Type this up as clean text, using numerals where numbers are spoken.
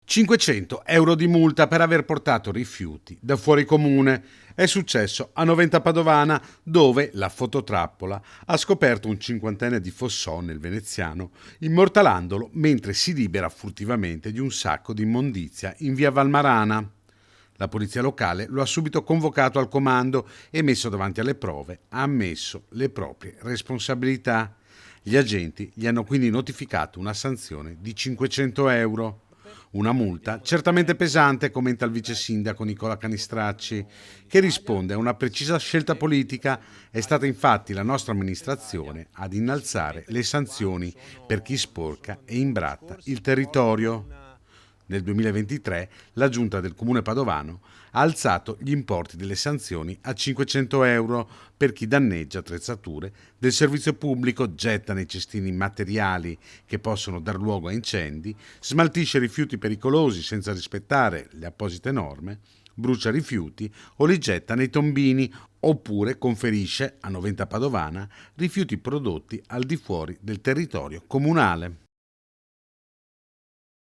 500 € di multa per aver portato rifiuti da fuori comune. È successo a Noventa Padovana, dove la fototrappola ha scoperto un cinquantenne di Fossò nel veneziano, immortalandolo mentre si libera furtivamente di un sacco di immondizia in via Valmarana. La polizia locale lo ha subito convocato al comando e, messo davanti alle prove, ha ammesso le proprie responsabilità. Gli agenti gli hanno quindi notificato una sanzione di 500 €. Una multa certamente pesante, commenta il vice sindaco Nicola Canistracci, che risponde a una precisa scelta politica. È stata infatti la nostra amministrazione ad innalzare le sanzioni per chi sporca e imbratta il territorio. Nel 2023 la giunta del comune padovano ha alzato gli importi delle sanzioni a 500 € per chi danneggia attrezzature del servizio pubblico, getta nei cestini materiali che possono dar luogo a incendi, smaltisce rifiuti pericolosi senza rispettare le apposite norme, brucia rifiuti o li getta nei tombini, oppure conferisce a Noventa Padovana rifiuti prodotti al di fuori del territorio comunale.